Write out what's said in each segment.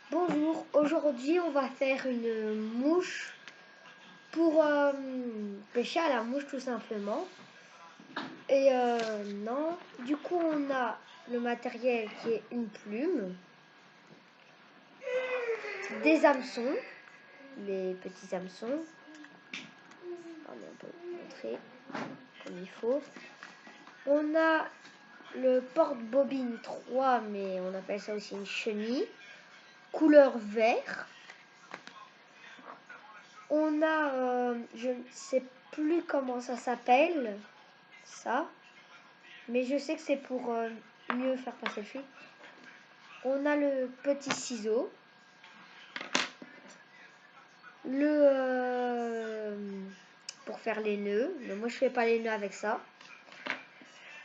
Bonjour, aujourd'hui on va faire une mouche pour pêcher à la mouche tout simplement. Et non, du coup on a le matériel qui est une plume, des hameçons, les petits hameçons. Allez, on peut montrer comme il faut. On a le porte-bobine 3, mais on appelle ça aussi une chenille, couleur vert. On a, je ne sais plus comment ça s'appelle, ça, mais je sais que c'est pour mieux faire passer le fil. On a le petit ciseau, pour faire les nœuds, mais moi je fais pas les nœuds avec ça.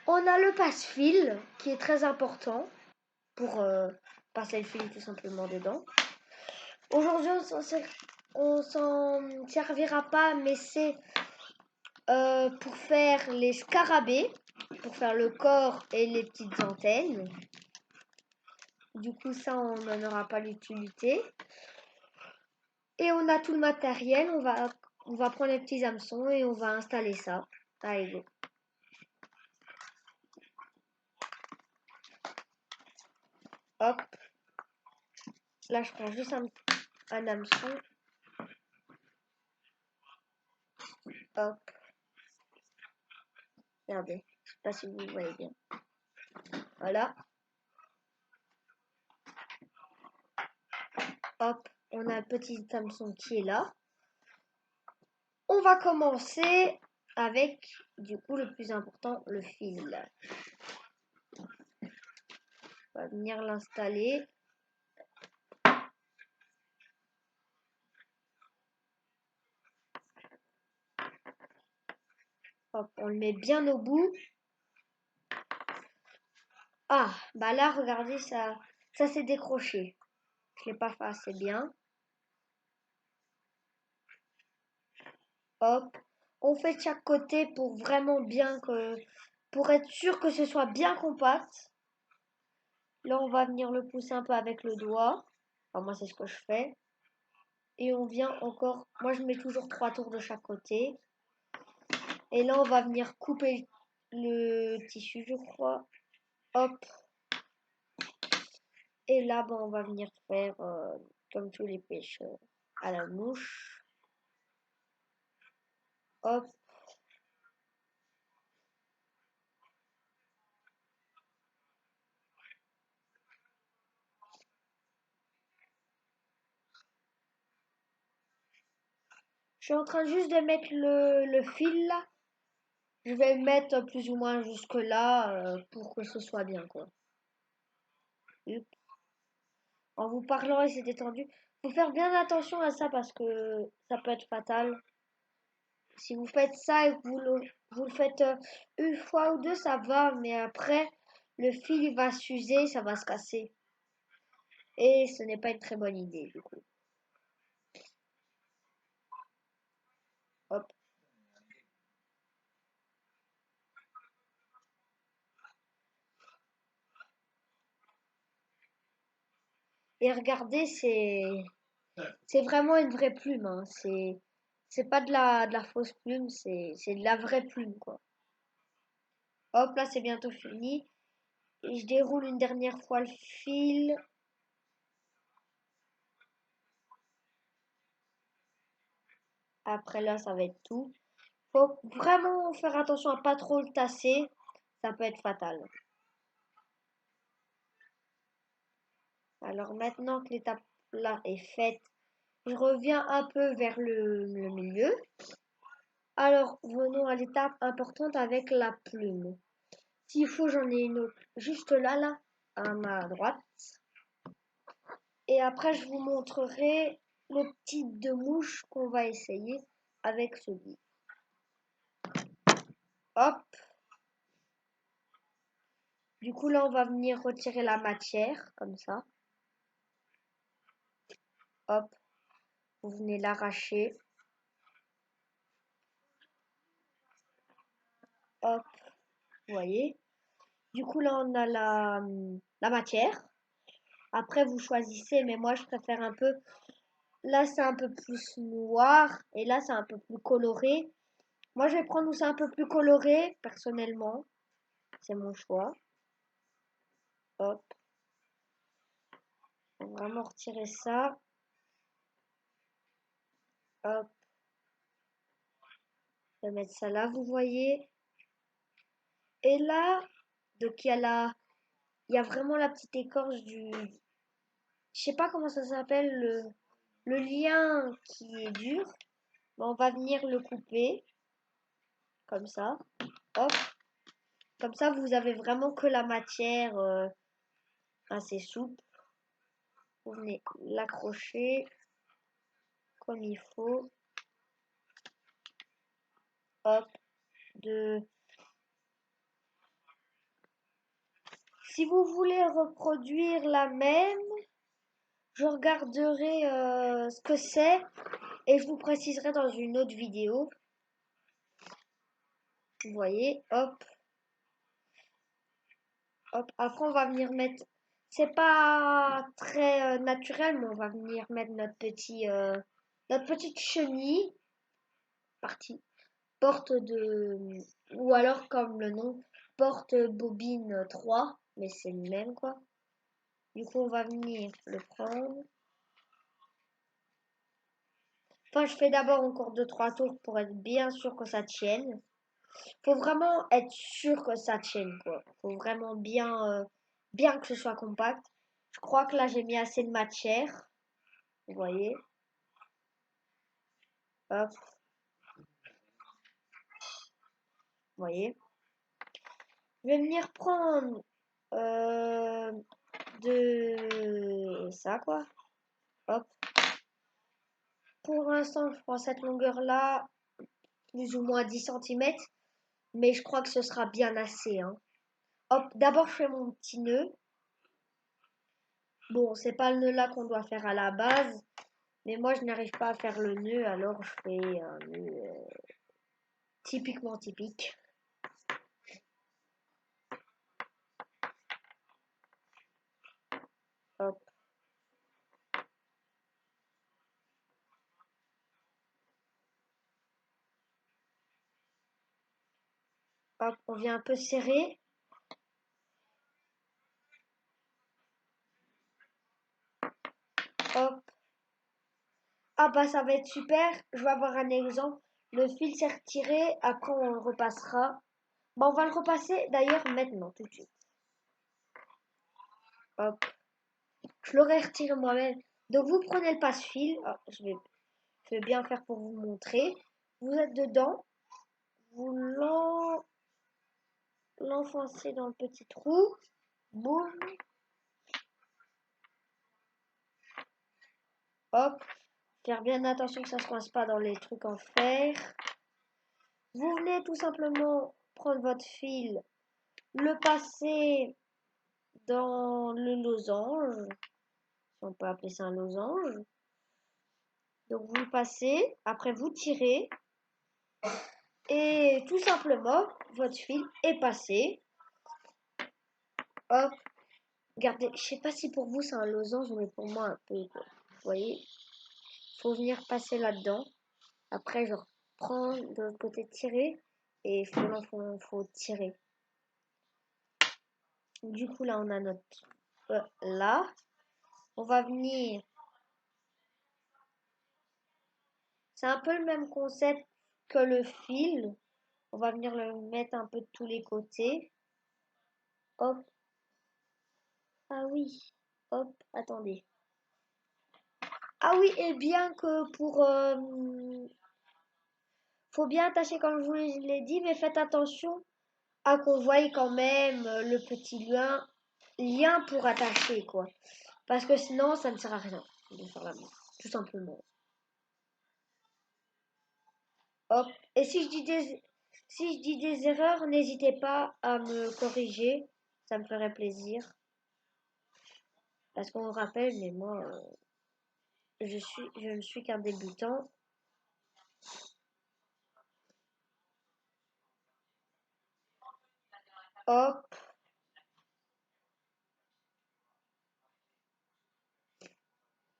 On a le passe-fil qui est très important pour passer le fil tout simplement dedans. Aujourd'hui on s'en servira pas, mais c'est pour faire les scarabées, pour faire le corps et les petites antennes. Du coup, ça, on n'en aura pas l'utilité. Et on a tout le matériel. On va prendre les petits hameçons et on va installer ça. Allez, go. Hop. Là, je prends juste un hameçon. Hop. Regardez. Je sais pas si vous voyez bien. Voilà. Hop. On a le petit hameçon qui est là. On va commencer avec, du coup, le plus important, le fil. On va venir l'installer. Hop, on le met bien au bout. Ah, bah là, regardez, ça s'est décroché. Je l'ai pas fait assez bien. Hop. On fait de chaque côté pour vraiment pour être sûr que ce soit bien compact. Là, on va venir le pousser un peu avec le doigt. Enfin, moi, c'est ce que je fais. Et on vient encore, moi, je mets toujours 3 tours de chaque côté. Et là, on va venir couper le tissu, je crois. Hop. Et là, on va venir faire comme tous les pêcheurs à la mouche. Hop. Je suis en train juste de mettre le fil là. Je vais le mettre plus ou moins jusque là pour que ce soit bien quoi. Hup. En vous parlant, il s'est détendu. Faut faire bien attention à ça parce que ça peut être fatal. Si vous faites ça et que vous le faites une fois ou deux, ça va, mais après, le fil il va s'user, ça va se casser. Et ce n'est pas une très bonne idée du coup. Hop. Et regardez, c'est vraiment une vraie plume. Hein. C'est pas de la fausse plume, c'est de la vraie plume quoi. Hop, là c'est bientôt fini. Et je déroule une dernière fois le fil. Après là, ça va être tout. Faut vraiment faire attention à pas trop le tasser. Ça peut être fatal. Alors maintenant que l'étape là est faite, je reviens un peu vers le milieu. Alors venons à l'étape importante avec la plume. S'il faut, j'en ai une autre juste là, à ma droite. Et après, je vous montrerai le type de mouche qu'on va essayer avec ce guide. Hop. Du coup, là, on va venir retirer la matière, comme ça. Hop. Vous venez l'arracher. Hop. Vous voyez. Du coup, là, on a la matière. Après, vous choisissez, mais moi, je préfère un peu. Là, c'est un peu plus noir et là, c'est un peu plus coloré. Moi, je vais prendre où c'est un peu plus coloré, personnellement. C'est mon choix. Hop, on va vraiment retirer ça. Hop, je vais mettre ça là, vous voyez. Et là, donc il y a vraiment la petite écorce je sais pas comment ça s'appelle, le lien qui est dur. Mais on va venir le couper, comme ça. Hop, comme ça, vous avez vraiment que la matière assez souple. Vous venez l'accrocher comme il faut. Hop, de. Si vous voulez reproduire la même, je regarderai ce que c'est et je vous préciserai dans une autre vidéo. Vous voyez, hop, hop. Après, on va venir mettre. C'est pas très naturel, mais on va venir mettre notre petite chenille partie porte de ou alors comme le nom porte bobine 3, mais c'est le même quoi. Du coup, on va venir le prendre. Enfin, je fais d'abord encore 2-3 tours pour être bien sûr que ça tienne. Faut vraiment être sûr que ça tienne, quoi. Faut vraiment bien que ce soit compact. Je crois que là, j'ai mis assez de matière. Vous voyez. Hop. Vous voyez. Je vais venir prendre de ça, quoi. Hop. Pour l'instant, je prends cette longueur-là, plus ou moins 10 centimètres. Mais je crois que ce sera bien assez, hein. Hop, d'abord je fais mon petit nœud. Bon, c'est pas le nœud là qu'on doit faire à la base, mais moi je n'arrive pas à faire le nœud, alors je fais un nœud typiquement typique. Hop. Hop, on vient un peu serrer. Hop. Ah bah ça va être super. Je vais avoir un exemple. Le fil s'est retiré, après on le repassera. Bah on va le repasser d'ailleurs maintenant, tout de suite. Hop. Je l'aurais retiré moi-même. Donc vous prenez le passe-fil. Ah, je vais bien faire pour vous montrer. Vous êtes dedans. Vous l'enfoncez dans le petit trou. Boum. Hop. Faire bien attention que ça ne se coince pas dans les trucs en fer. Vous venez tout simplement prendre votre fil, le passer dans le losange. Si on peut appeler ça un losange. Donc vous le passez. Après vous tirez. Et tout simplement, votre fil est passé. Hop. Regardez, je sais pas si pour vous c'est un losange, mais pour moi un peu. Quoi. Vous voyez, faut venir passer là-dedans. Après, je reprends de l'autre côté tirer et faut tirer. Du coup, là, on a notre là. On va venir. C'est un peu le même concept que le fil. On va venir le mettre un peu de tous les côtés. Hop. Ah oui. Hop. Attendez. Ah oui, et bien que faut bien attacher comme je vous l'ai dit, mais faites attention à qu'on voie quand même le petit lien pour attacher quoi. Parce que sinon ça ne sert à rien de faire la main, tout simplement. Hop. Et si je dis des erreurs, n'hésitez pas à me corriger, ça me ferait plaisir. Parce qu'on me rappelle, mais moi je ne suis qu'un débutant. Hop.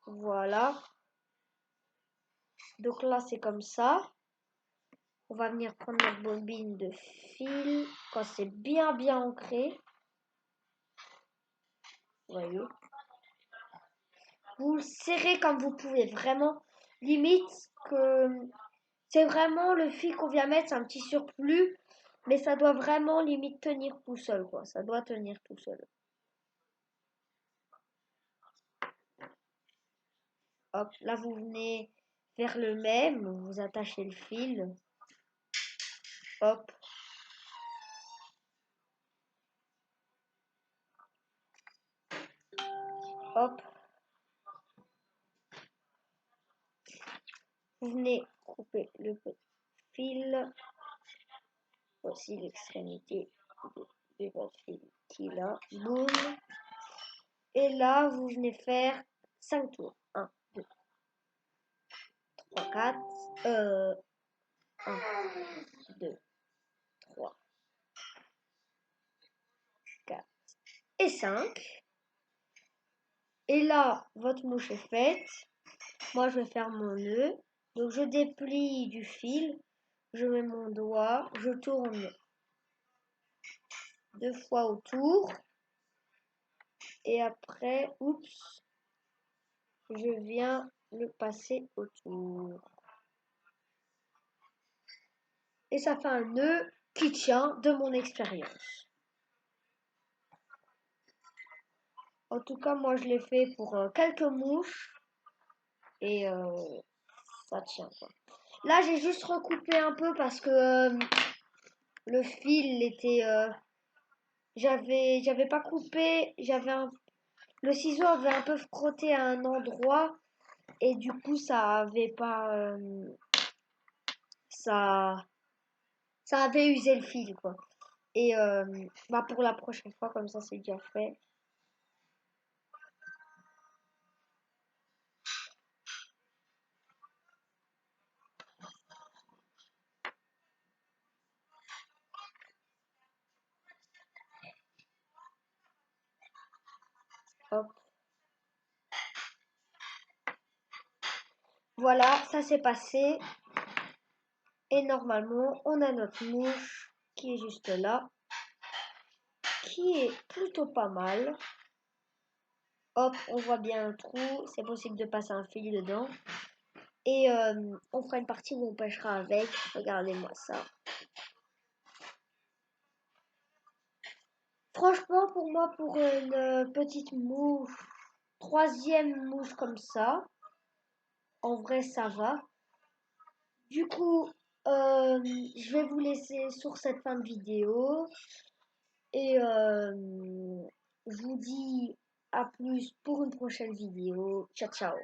Voilà. Donc là, c'est comme ça. On va venir prendre notre bobine de fil quand c'est bien ancré. Vous voyez. Vous le serrez comme vous pouvez. Vraiment, limite que c'est vraiment le fil qu'on vient mettre, c'est un petit surplus. Mais ça doit vraiment limite tenir tout seul, quoi. Ça doit tenir tout seul. Hop, là vous venez faire le même, vous attachez le fil. Hop. Hop. Vous venez couper le fil. Voici l'extrémité de votre fil qui est là. Boum. Et là, vous venez faire 5 tours. 1, 2, 3, 4. 1, 2, 3, 4 et 5. Et là, votre mouche est faite. Moi, je vais faire mon nœud. Donc, je déplie du fil. Je mets mon doigt. Je tourne 2 fois autour. Et après, oups, je viens le passer autour. Et ça fait un nœud qui tient de mon expérience. En tout cas, moi, je l'ai fait pour quelques mouches. Et ça tient, quoi. Là, j'ai juste recoupé un peu parce que le fil était... j'avais pas coupé. Le ciseau avait un peu frotté à un endroit. Et du coup, ça avait pas... ça avait usé le fil, quoi. Et bah pour la prochaine fois, comme ça, c'est déjà fait. Hop. Voilà, ça s'est passé. Et normalement, on a notre mouche qui est juste là. Qui est plutôt pas mal. Hop, on voit bien un trou. C'est possible de passer un fil dedans. Et on fera une partie où on pêchera avec. Regardez-moi ça. Franchement, pour moi, pour une petite mouche, troisième mouche comme ça, en vrai, ça va. Du coup, je vais vous laisser sur cette fin de vidéo. Et je vous dis à plus pour une prochaine vidéo. Ciao, ciao.